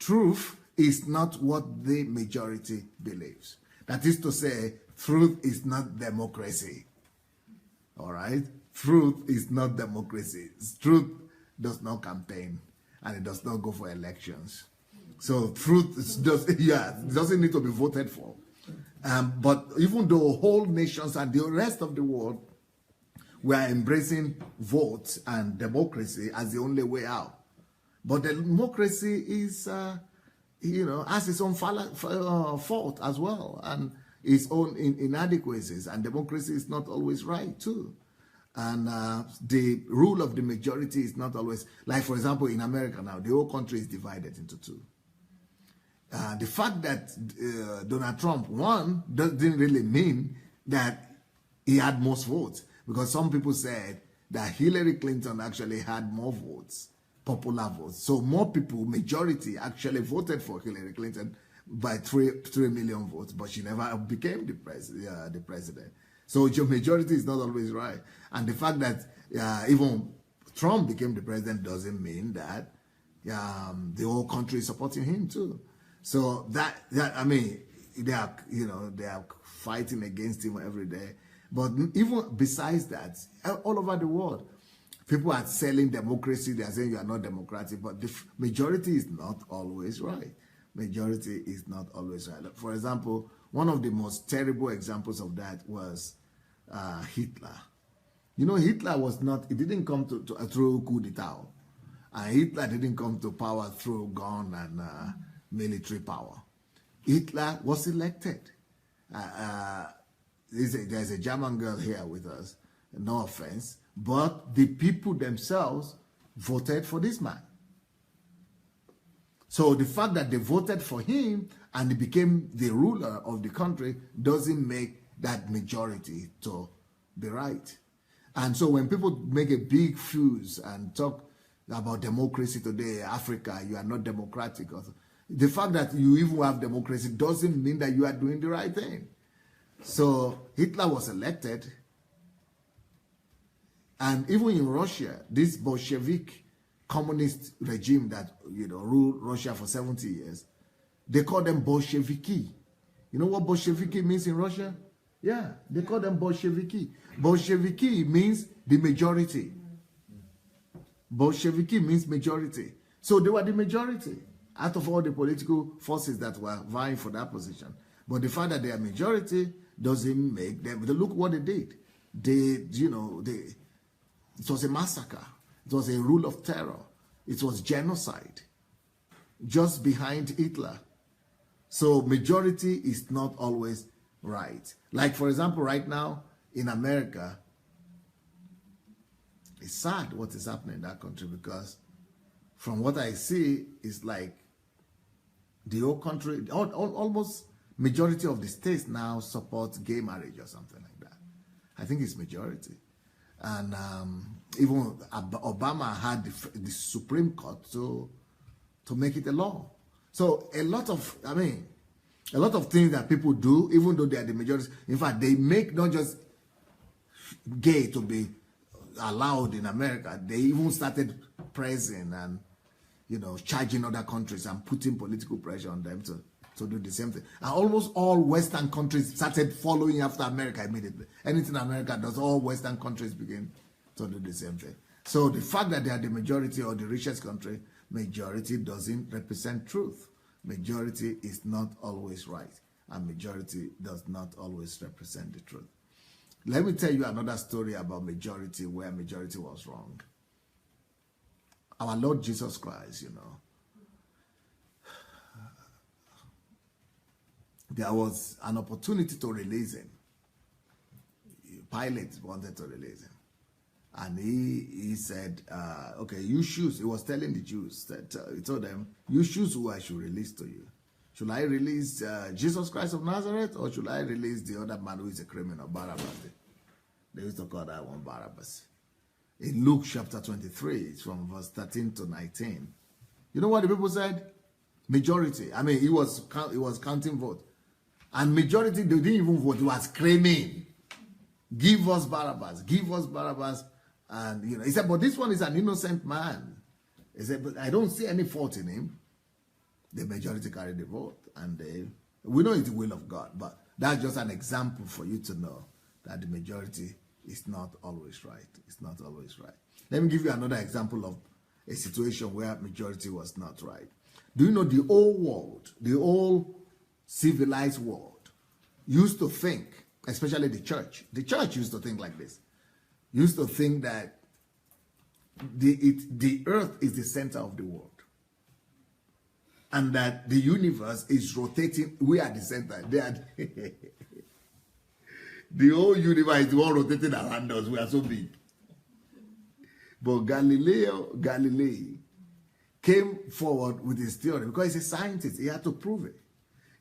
truth is not what the majority believes. That is to say, truth is not democracy. All right? Truth is not democracy. Truth does not campaign, and it does not go for elections. So truth is just, it doesn't need to be voted for. But even though whole nations and the rest of the world were embracing votes and democracy as the only way out, but the democracy is, has its own fault as well, and its own inadequacies, and democracy is not always right too. And the rule of the majority is not always, like for example in America now, the whole country is divided into two. The fact that Donald Trump won didn't really mean that he had most votes, because some people said that Hillary Clinton actually had more votes, popular votes. So more people, majority, actually voted for Hillary Clinton by 3 million votes, but she never became the president. So your majority is not always right. And the fact that even Trump became the president doesn't mean that the whole country is supporting him too. So that I mean, they are fighting against him every day. But even besides that, all over the world, people are selling democracy. They are saying you are not democratic, but the majority is not always right. Majority is not always right. For example, one of the most terrible examples of that was Hitler. You know, Hitler was not, it didn't come through coup d'etat. Hitler didn't come to power through gun and military power. Hitler was elected. There's a German girl here with us, no offense, but the people themselves voted for this man. So the fact that they voted for him and he became the ruler of the country doesn't make that majority to be right. And so when people make a big fuse and talk about democracy today, Africa, you are not democratic. The fact that you even have democracy doesn't mean that you are doing the right thing. So Hitler was elected. And even in Russia, this Bolshevik communist regime that ruled Russia for 70 years, they call them Bolsheviki. You know what Bolsheviki means in Russia? Yeah, they call them Bolsheviki. Bolsheviki means the majority. Bolsheviki means majority. So they were the majority out of all the political forces that were vying for that position. But the fact that they are majority doesn't make them. Look what they did. It was a massacre. It was a rule of terror. It was genocide. Just behind Hitler. So majority is not always right. Like for example, right now in America, it's sad what is happening in that country, because from what I see, it's like the whole country, almost majority of the states now support gay marriage or something like that. I think it's majority. And even Obama had the Supreme Court to make it a law. So a lot of things that people do, even though they are the majority, in fact, they make not just gay to be allowed in America, they even started pressing and charging other countries and putting political pressure on them to do the same thing. And almost all Western countries started following after America immediately. Anything America does, all Western countries begin to do the same thing. So the fact that they are the majority or the richest country, majority doesn't represent truth. Majority is not always right, and majority does not always represent the truth. Let me tell you another story about majority, where majority was wrong. Our Lord Jesus Christ, there was an opportunity to release him. Pilate wanted to release him. And he said, okay, you choose. He was telling the Jews that he told them, you choose who I should release to you. Should I release Jesus Christ of Nazareth, or should I release the other man who is a criminal, Barabbas? They used to call that one Barabbas. In Luke chapter 23, it's from verse 13 to 19. You know what the people said? Majority. I mean, he was counting vote. And majority, they didn't even vote. He was screaming, give us Barabbas, give us Barabbas. And, he said, but this one is an innocent man. He said, but I don't see any fault in him. the majority carried the vote, and we know it's the will of God, but that's just an example for you to know that the majority is not always right. It's not always right. Let me give you another example of a situation where majority was not right. Do you know the old world, the old civilized world, used to think, especially the church used to think like this, used to think that the earth is the center of the world, and that the universe is rotating. We are the center. They are the whole universe is the one rotating around us. We are so big. But Galilei came forward with his theory because he's a scientist. He had to prove it.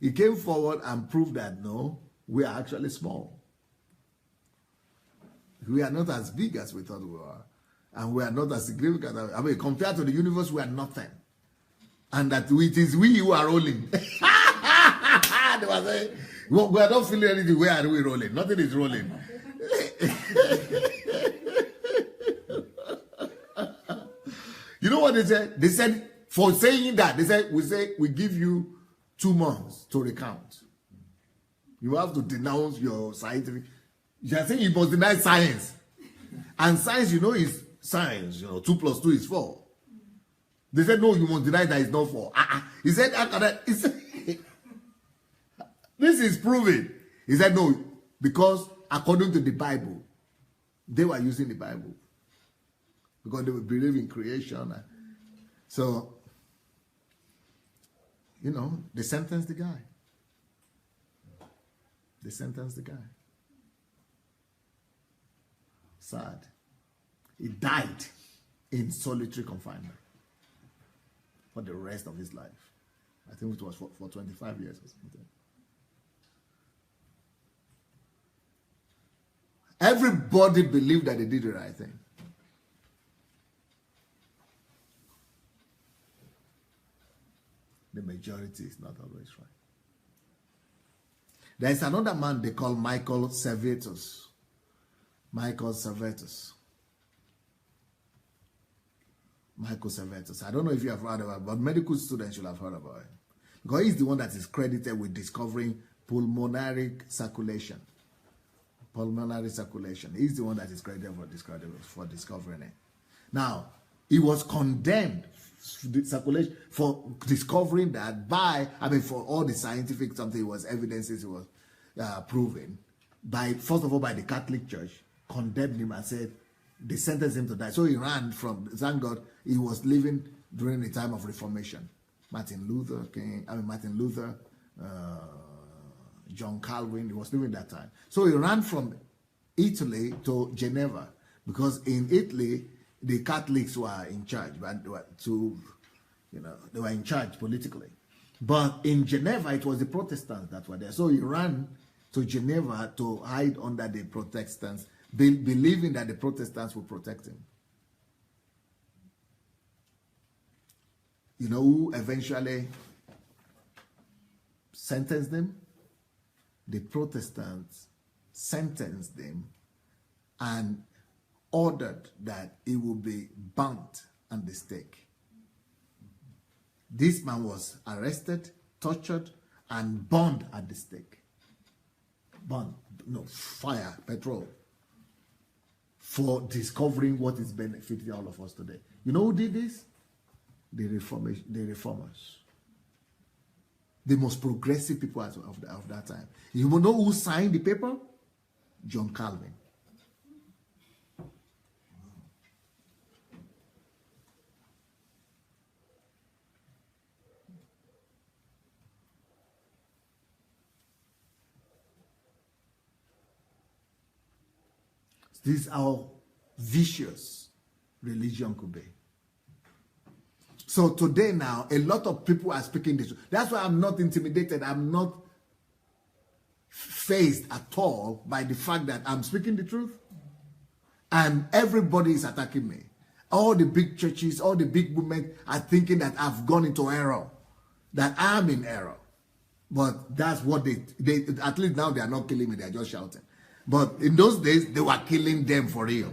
He came forward and proved that no, we are actually small. We are not as big as we thought we were. And we are not as significant. I mean, compared to the universe, we are nothing. And that it is we who are rolling. They were saying, well, we are not feeling anything. Where are we rolling? Nothing is rolling. You know what they said? They said, for saying that, they said, we give you 2 months to recount. You have to denounce your scientific. You are saying you must deny science. And science, you know, is science. 2 + 2 is 4. They said, no, you must deny that it's not 4. He said, this is proven. He said, no, because according to the Bible, they were using the Bible. Because they would believe in creation. So, they sentenced the guy. They sentenced the guy. Sad. He died in solitary confinement for the rest of his life. I think it was for 25 years or something. Everybody believed that they did the right thing. The majority is not always right. There is another man they call Michael Servetus. Michael Servetus. I don't know if you have heard about it, but medical students should have heard about it. Because he's the one that is credited with discovering pulmonary circulation. He's the one that is credited for discovering it. Now, he was condemned for discovering that for all the scientific evidences he was proven, first of all by the Catholic Church, condemned him and said they sentenced him to die. So he ran from, thank God, he was living during the time of Reformation. Martin Luther, John Calvin, he was living that time. So he ran from Italy to Geneva, because in Italy, the Catholics were in charge, but they were in charge politically. But in Geneva, it was the Protestants that were there. So he ran to Geneva to hide under the Protestants, believing that the Protestants would protect him. You know who eventually sentenced them? The Protestants sentenced them and ordered that he would be burnt at the stake. This man was arrested, tortured, and burned at the stake. Fire, petrol, for discovering what is benefiting all of us today. You know who did this? The reformers. The most progressive people of that time. You know who signed the paper? John Calvin. This is how vicious religion could be. So today now, a lot of people are speaking this. That's why I'm not intimidated. I'm not fazed at all by the fact that I'm speaking the truth. And everybody is attacking me. All the big churches, all the big movements are thinking that I've gone into error. That I'm in error. But that's what they at least now they are not killing me, they are just shouting. But in those days, they were killing them for real.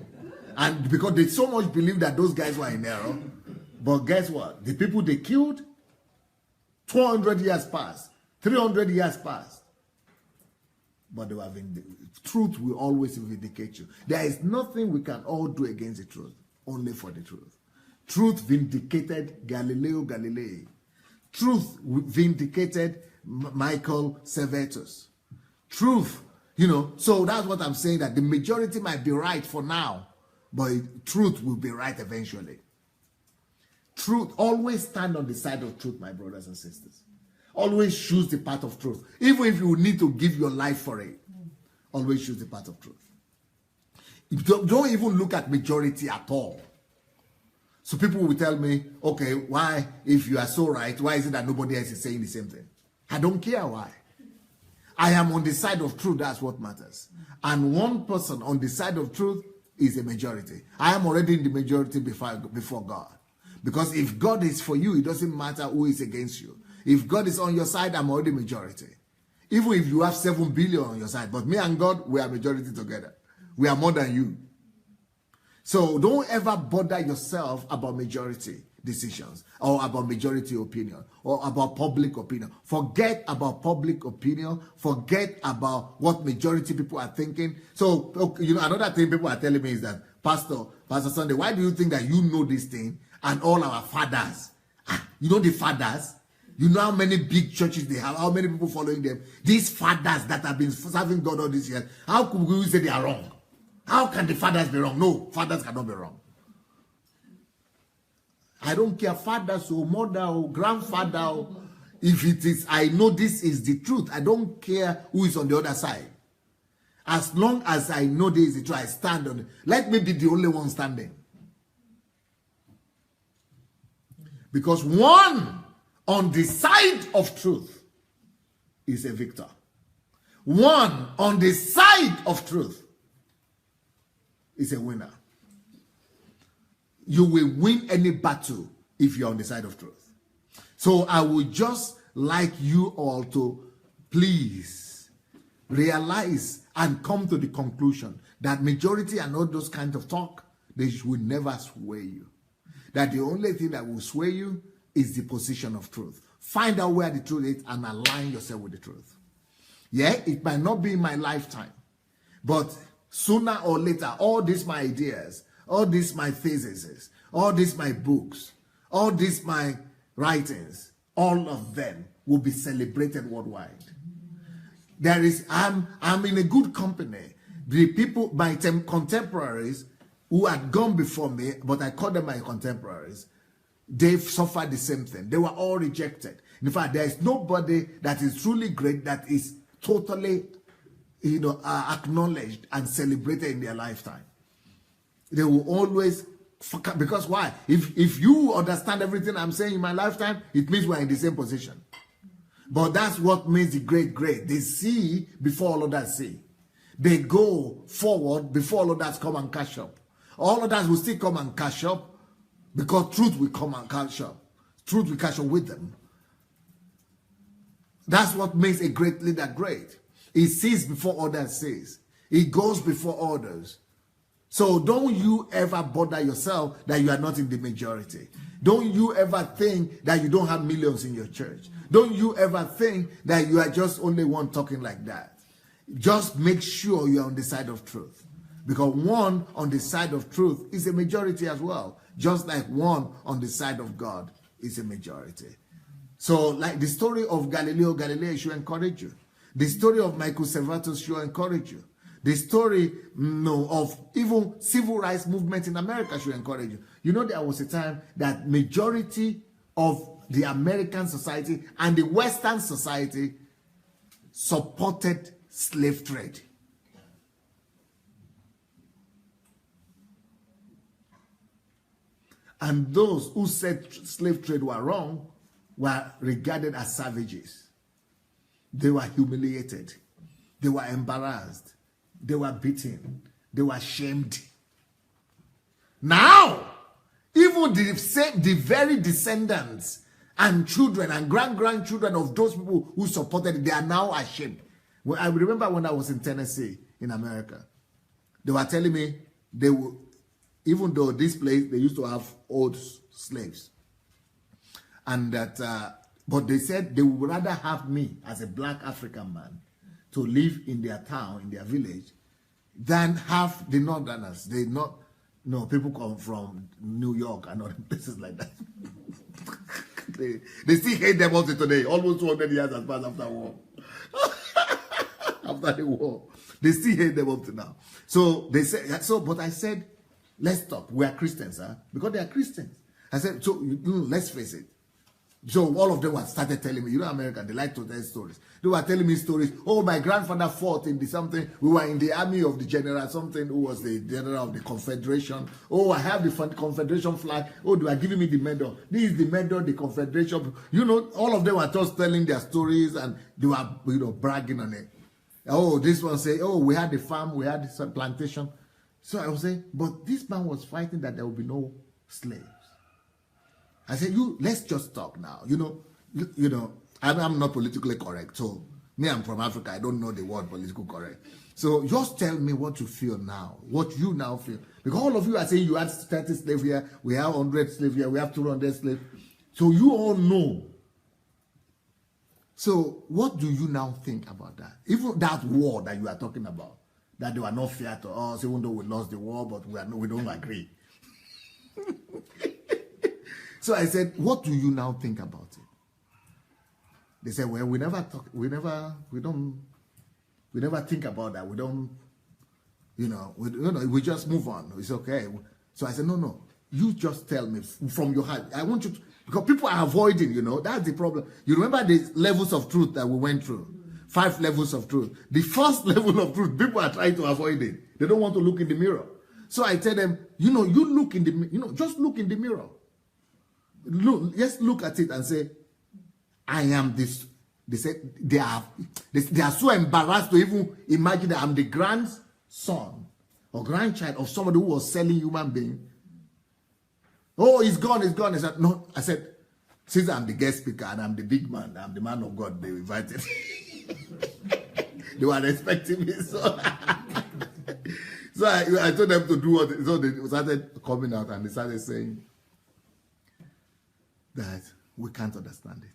And because they so much believe that those guys were in error. But guess what? The people they killed 200 years passed. 300 years passed. But truth will always vindicate you. There is nothing we can all do against the truth, only for the truth. Truth vindicated Galileo Galilei. Truth vindicated Michael Servetus. Truth, so that's what I'm saying, that the majority might be right for now, but truth will be right eventually. Truth, always stand on the side of truth, my brothers and sisters. Always choose the path of truth. Even if you need to give your life for it, always choose the path of truth. Don't even look at majority at all. So people will tell me, okay, why, if you are so right, why is it that nobody else is saying the same thing? I don't care why. I am on the side of truth, that's what matters. And one person on the side of truth is a majority. I am already in the majority before God. Because if God is for you, it doesn't matter who is against you. If God is on your side, I'm already majority. Even if you have 7 billion on your side. But me and God, we are majority together. We are more than you. So don't ever bother yourself about majority decisions or about majority opinion or about public opinion. Forget about public opinion. Forget about what majority people are thinking. So, another thing people are telling me is that, Pastor Sunday, why do you think that you know this thing and all our fathers? The fathers? You know how many big churches they have, how many people following them? These fathers that have been serving God all these years, how could we say they are wrong? How can the fathers be wrong? No, fathers cannot be wrong. I don't care, fathers or mother or grandfather. Or, if it is, I know this is the truth. I don't care who is on the other side. As long as I know this is the truth, I stand on it. Let me be the only one standing. Because one on the side of truth is a victor. One on the side of truth is a winner. You will win any battle if you're on the side of truth. So I would just like you all to please realize and come to the conclusion that majority and all those kinds of talk, they will never sway you. That the only thing that will sway you is the position of truth. Find out where the truth is and align yourself with the truth. Yeah, it might not be in my lifetime, but sooner or later, all these my ideas, all these my theses, all these my books, all these my writings, all of them will be celebrated worldwide. I'm in a good company. The people, my contemporaries who had gone before me, but I call them my contemporaries, they've suffered the same thing. They were all rejected. In fact, there is nobody that is truly great that is totally, acknowledged and celebrated in their lifetime. They will always, because why? If you understand everything I'm saying in my lifetime, it means we're in the same position. But that's what makes the great great. They see before all others see. They go forward before all others come and catch up. All others will still come and catch up because truth will come and catch up. Truth will catch up with them. That's what makes a great leader great. He sees before others sees. He goes before others. So don't you ever bother yourself that you are not in the majority. Don't you ever think that you don't have millions in your church. Don't you ever think that you are just only one talking like that. Just make sure you are on the side of truth. Because one on the side of truth is a majority as well. Just like one on the side of God is a majority. So like the story of Galileo Galilei should encourage you. The story of Michael Servetus should encourage you. The story of even civil rights movement in America should encourage you. You know, there was a time that majority of the American society and the Western society supported slave trade. And those who said slave trade were wrong were regarded as savages. They were humiliated. They were embarrassed. They were beaten. They were shamed. Now, even the very descendants and children and grandchildren of those people who supported it, they are now ashamed. Well, I remember when I was in Tennessee, in America, they were telling me they would, even though this place, they used to have old slaves. And that But they said they would rather have me as a black African man to live in their town, in their village, than have the Northerners. No, people come from New York and other places like that. they still hate them until today. Almost 200 years has passed after the war. After the war. They still hate them up to now. So they said, but I said, let's talk. We are Christians, huh? Because they are Christians. I said, so let's face it. So all of them started telling me, America, they like to tell stories. They were telling me stories. Oh, my grandfather fought in the something. We were in the army of the general something who was the general of the Confederation. Oh, I have the Confederation flag. Oh, they were giving me the medal. This is the medal, the Confederation. All of them were just telling their stories and they were, bragging on it. Oh, this one say, oh, we had a farm, we had some plantation. So I was saying, but this man was fighting that there will be no slaves. I said, let's just talk now. I'm not politically correct. So me, I'm from Africa. I don't know the word political correct. So just tell me what you feel now, what you now feel. Because all of you are saying you had 30 slaves here, we have 100 slaves here, we have 200 slaves. So you all know. So what do you now think about that? Even that war that you are talking about, that they were not fair to us, even though we lost the war, but we don't agree. So I said, what do you now think about it? They said, well, we never think about that. We don't, we just move on. It's okay. So I said, no, you just tell me from your heart. I want you to, because people are avoiding, that's the problem. You remember the levels of truth that we went through? 5 levels of truth. The first level of truth, people are trying to avoid it. They don't want to look in the mirror. So I tell them, you look in the, just look in the mirror. Just look at it and say, I am this. They said they are so embarrassed to even imagine that I'm the grandson or grandchild of somebody who was selling human being. Oh, he's gone. I said, no. I said, since I'm the guest speaker and I'm the big man, I'm the man of God they invited. They were expecting me. So I told them to do what. So they started coming out and they started saying that we can't understand it.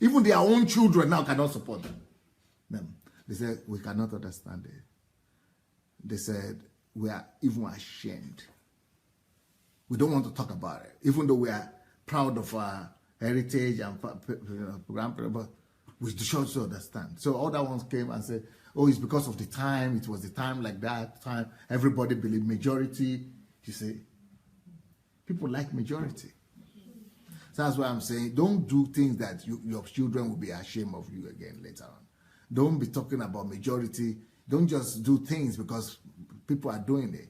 Even their own children now cannot support them. They said, we cannot understand it. They said, we are even ashamed. We don't want to talk about it. Even though we are proud of our heritage and grandparents, but we should understand. So other ones came and said, oh, it's because of the time. It was the time like that. Time. Everybody believed majority. You see, people like majority. So that's why I'm saying, don't do things that your children will be ashamed of you again later on. Don't be talking about majority. Don't just do things because people are doing it.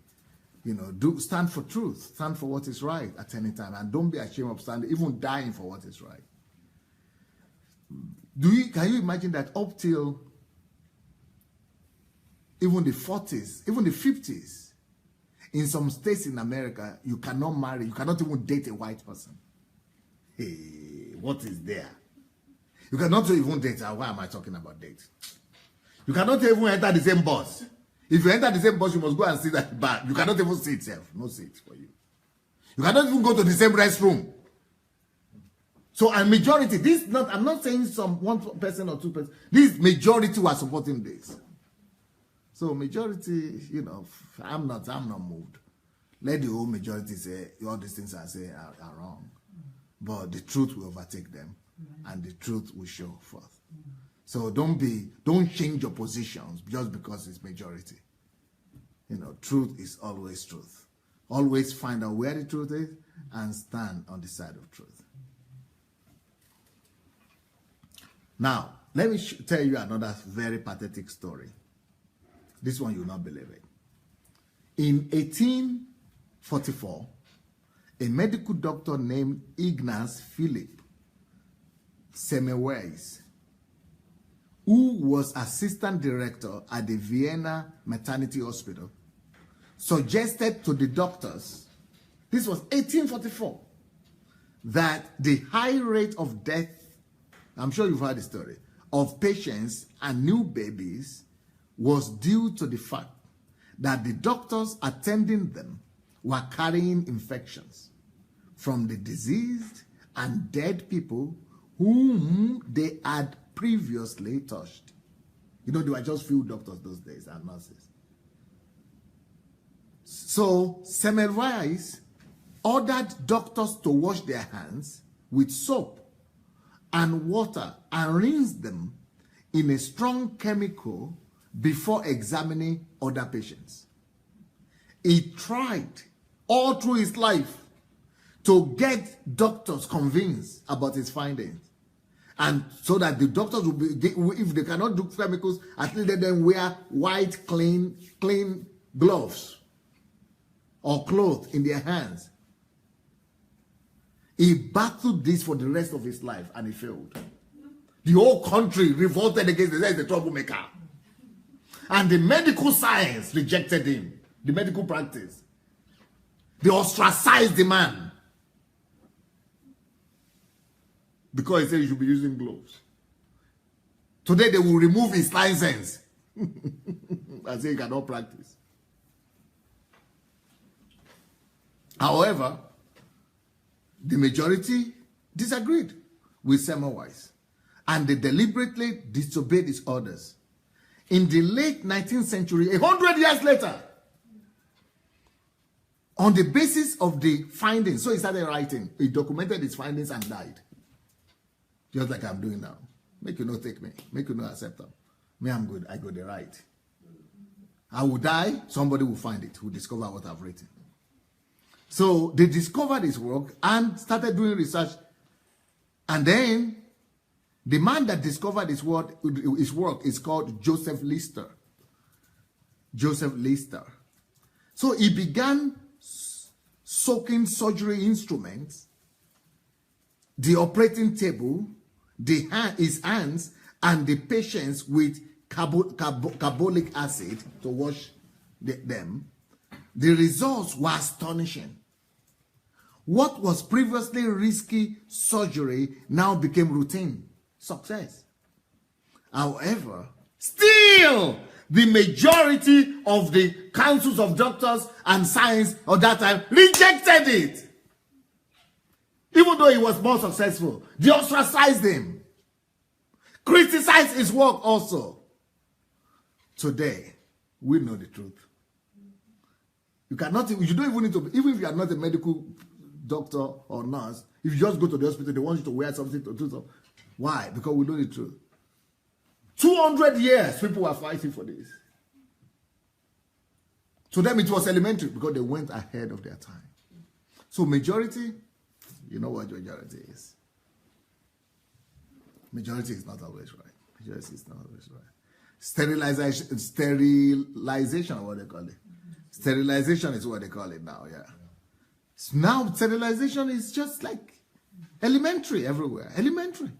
Stand for truth. Stand for what is right at any time. And don't be ashamed of standing, even dying for what is right. Can you imagine that up till even the 40s, even the 50s, in some states in America, you cannot marry, you cannot even date a white person. Hey, what is there? You cannot even date. Why am I talking about date? You cannot even enter the same bus. If you enter the same bus, you must go and sit at the back. You cannot even sit itself. No seat for you. You cannot even go to the same restroom. So a majority, I'm not saying some one person or two person. This majority were supporting this. So majority, I'm not moved. Let the whole majority say all these things I say are wrong. But the truth will overtake them, and the truth will show forth. So don't change your positions just because it's majority. Truth is always truth. Always find out where the truth is and stand on the side of truth. Now, let me tell you another very pathetic story. This one you will not believe it. In 1844, a medical doctor named Ignaz Philipp Semmelweis, who was assistant director at the Vienna Maternity Hospital, suggested to the doctors, this was 1844, that the high rate of death, I'm sure you've heard the story, of patients and new babies was due to the fact that the doctors attending them were carrying infections from the diseased and dead people whom they had previously touched. You know, there were just few doctors those days and nurses. So Semmelweis ordered doctors to wash their hands with soap and water and rinse them in a strong chemical before examining other patients. He tried all through his life to get doctors convinced about his findings. And so that the doctors will be, if they cannot do chemicals, at least let them wear white, clean gloves or clothes in their hands. He battled this for the rest of his life and he failed. The whole country revolted against him. He's a troublemaker. And the medical science rejected him. The medical practice. They ostracized the man. Because he said he should be using gloves. Today they will remove his license. And say he cannot practice. However, the majority disagreed with Semmelweis, and they deliberately disobeyed his orders. In the late 19th century, 100 years later, on the basis of the findings, so he started writing, he documented his findings and died. Just like I'm doing now. Make you not take me, make you not accept them. Me, I'm good, I got the right. I will die, somebody will find it, will discover what I've written. So they discovered his work and started doing research. And then the man that discovered his work is called Joseph Lister. Joseph Lister. So he began soaking surgery instruments, the operating table, his hands, and the patients with carbolic acid to wash them. The results were astonishing. What was previously risky surgery now became routine success. However, still, the majority of the councils of doctors and science of that time rejected it. Even though he was more successful, they ostracized him. Criticized his work also. Today, we know the truth. You don't even need to, even if you are not a medical doctor or nurse, if you just go to the hospital, they want you to wear something to do something. Why? Because we know the truth. 200 years, people were fighting for this. To them, it was elementary because they went ahead of their time. So majority, you know what majority is. Majority is not always right. Majority is not always right. Sterilization, what they call it. Sterilization is what they call it now, yeah. Now, sterilization is just like elementary everywhere. Elementary.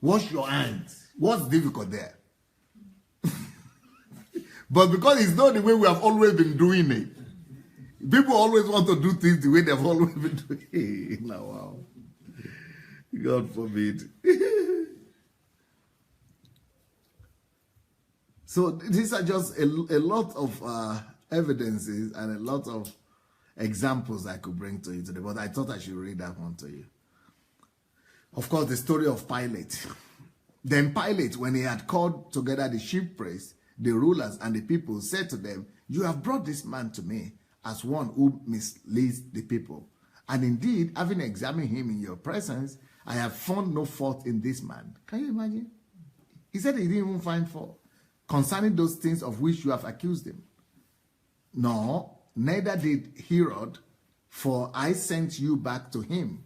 Wash your hands. What's difficult there? But because it's not the way we have always been doing it. People always want to do things the way they've always been doing it. Now, wow. God forbid. So these are just a lot of evidences and a lot of examples I could bring to you today, but I thought I should read that one to you. Of course, the story of Pilate. Then Pilate, when he had called together the chief priests, the rulers, and the people, said to them, "You have brought this man to me as one who misleads the people. And indeed, having examined him in your presence, I have found no fault in this man." Can you imagine? He said he didn't even find fault concerning those things of which you have accused him. No, neither did Herod, for I sent you back to him.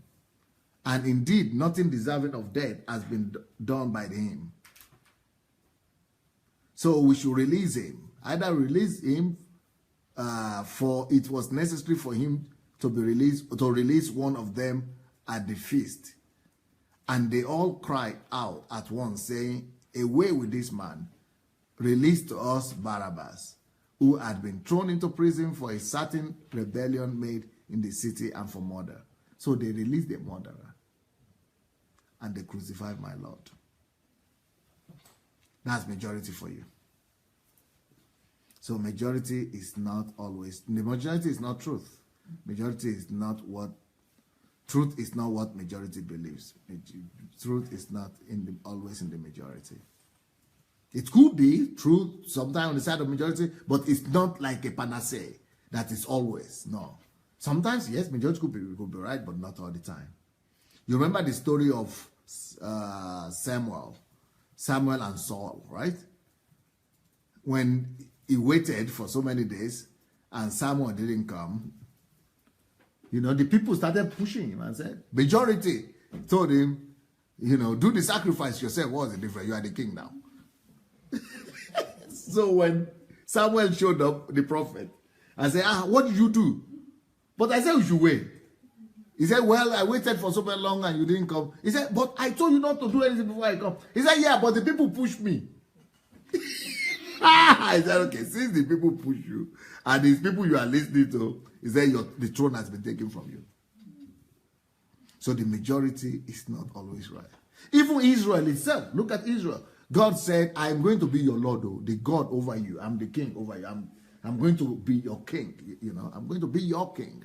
And indeed, nothing deserving of death has been done by him. So we should release him. Either release him, for it was necessary for him to be released, to release one of them at the feast. And they all cried out at once, saying, "Away with this man, release to us Barabbas, who had been thrown into prison for a certain rebellion made in the city and for murder." So they released the murderer and they crucified my Lord. That's majority for you. So majority is not always, the majority is not truth. Majority is not what Truth is not what majority believes. Truth is not always in the majority. It could be true sometimes on the side of majority, but it's not like a panacea that is always. No. Sometimes, yes, majority could be right, but not all the time. You remember the story of Samuel and Saul, right? When he waited for so many days and Samuel didn't come, the people started pushing him and said, majority told him, do the sacrifice yourself. What's the difference? You are the king now. So when Samuel showed up, the prophet, I said, what did you do? But I said you should wait. He said, well, I waited for so very long and you didn't come. He said, but I told you not to do anything before I come. He said, yeah, but the people pushed me. I said, okay, since the people push you and these people you are listening to, he said, the throne has been taken from you. So the majority is not always right. Even Israel itself, look at Israel. God said, I am going to be your Lord, the God over you. I'm the king over you. I'm going to be your king. I'm going to be your king.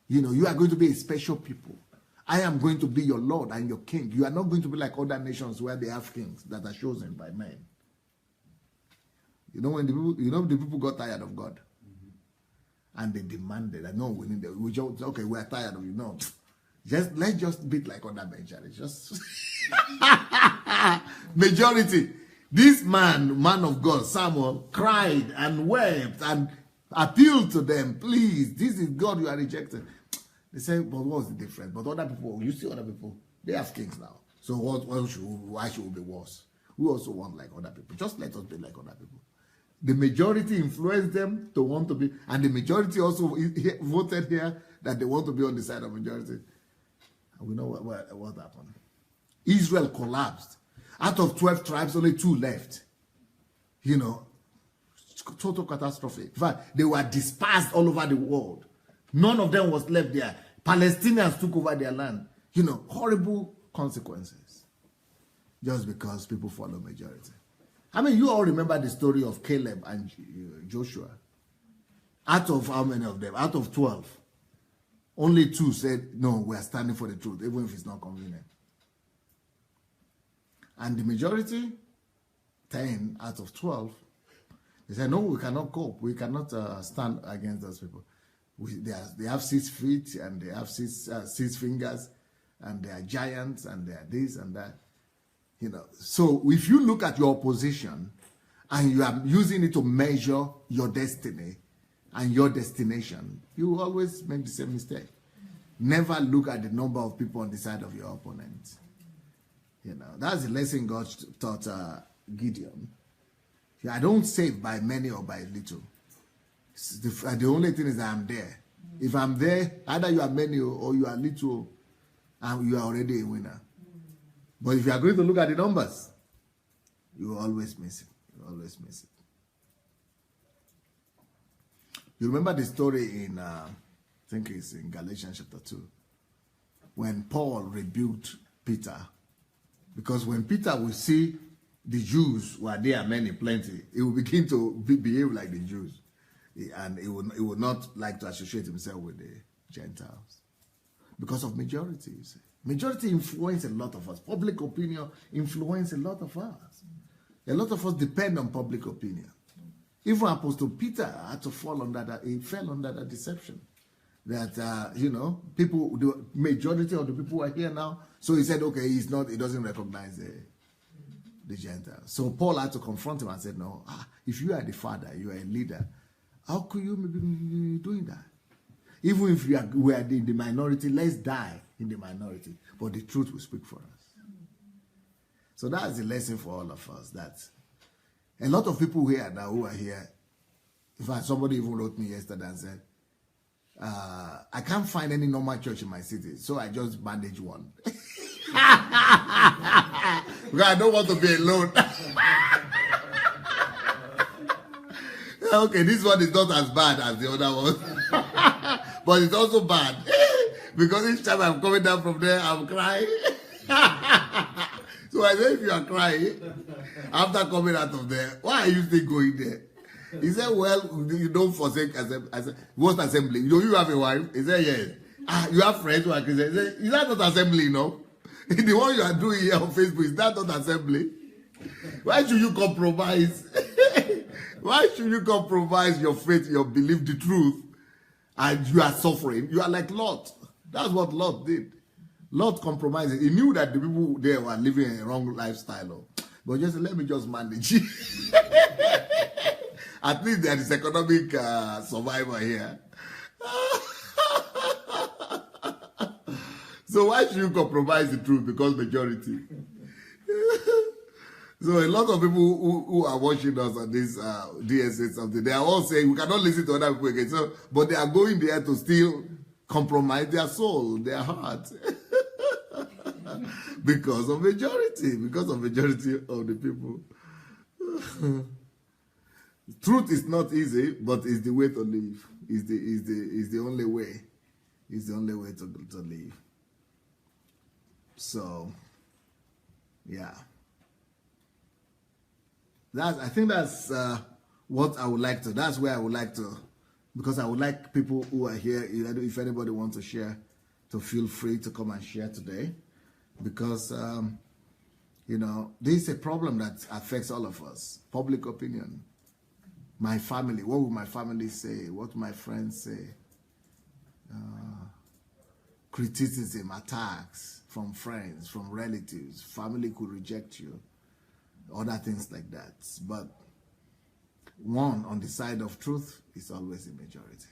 You are going to be a special people. I am going to be your Lord and your king. You are not going to be like other nations where they have kings that are chosen by men. When the people got tired of God, and they demanded that no, we are tired of you. No, let's just be like other men. Just majority. This man of God, Samuel, cried and wept and appealed to them. Please, this is God you are rejecting. They said, but what's the difference? But other people, you see other people, they have kings now. So why should we be worse? We also want like other people. Just let us be like other people. The majority influenced them to want to be, and the majority also voted here that they want to be on the side of majority. And we know what happened. Israel collapsed. Out of 12 tribes, only 2 left. Total catastrophe. In fact, they were dispersed all over the world. None of them was left there. Palestinians took over their land. Horrible consequences. Just because people follow majority. You all remember the story of Caleb and Joshua. Out of how many of them? Out of 12. Only 2 said, no, we are standing for the truth, even if it's not convenient. And the majority, 10 out of 12, they said, no, we cannot cope. We cannot stand against those people. They have 6 feet and they have 6 fingers and they are giants and they are this and that. So if you look at your opposition and you are using it to measure your destiny and your destination, you always make the same mistake. Never look at the number of people on the side of your opponent. That's the lesson God taught Gideon. I don't save by many or by little. The only thing is that I'm there. If I'm there, either you are many or you are little, and you are already a winner. But if you are going to look at the numbers, you will always miss it. You will always miss it. You remember the story in, I think it's in Galatians chapter 2, when Paul rebuked Peter. Because when Peter will see the Jews were there, many, plenty, he will begin to behave like the Jews. And he would not like to associate himself with the Gentiles. Because of majorities. Majority influence a lot of us. Public opinion influence a lot of us. A lot of us depend on public opinion. Even Apostle Peter had to fall under that. He fell under that deception. That, people, the majority of the people are here now. So he said, okay, he doesn't recognize the Gentiles. So Paul had to confront him and said, no, if you are the father, you are a leader, how could you be doing that? Even if we are in the minority, let's die in the minority. But the truth will speak for us. So that's the lesson for all of us. That a lot of people here now who are here, in fact, somebody even wrote me yesterday and said, I can't find any normal church in my city, so I just manage one. Because I don't want to be alone. Okay, this one is not as bad as the other one. But it's also bad. Because each time I'm coming down from there, I'm crying. So I said, if you are crying, after coming out of there, why are you still going there? He said, well, you don't forsake assembly. I said, what assembly? Do you have a wife? He said, yes. You have friends who are Christians. Is that not assembly, no? The one you are doing here on Facebook, is that not assembly? Why should you compromise? Why should you compromise your faith, your belief, the truth, and you are suffering? You are like Lot. That's what Lot did. Lot compromised. He knew that the people there were living a wrong lifestyle. But just let me just manage. At least there is economic survivor here. So why should you compromise the truth because majority? So a lot of people who are watching us on this DSA something, they are all saying we cannot listen to other people again. So, but they are going there to still compromise their soul, their heart. Because of majority of the people. Truth is not easy, but it's the way to live. Is the only way. It's the only way to live. So, yeah. I think that's what I would like to. That's where I would like to, because I would like people who are here. If anybody wants to share, to feel free to come and share today, because this is a problem that affects all of us. Public opinion. My family. What will my family say? What will my friends say? Criticism, attacks from friends, from relatives. Family could reject you. Other things like that. But one on the side of truth is always a majority.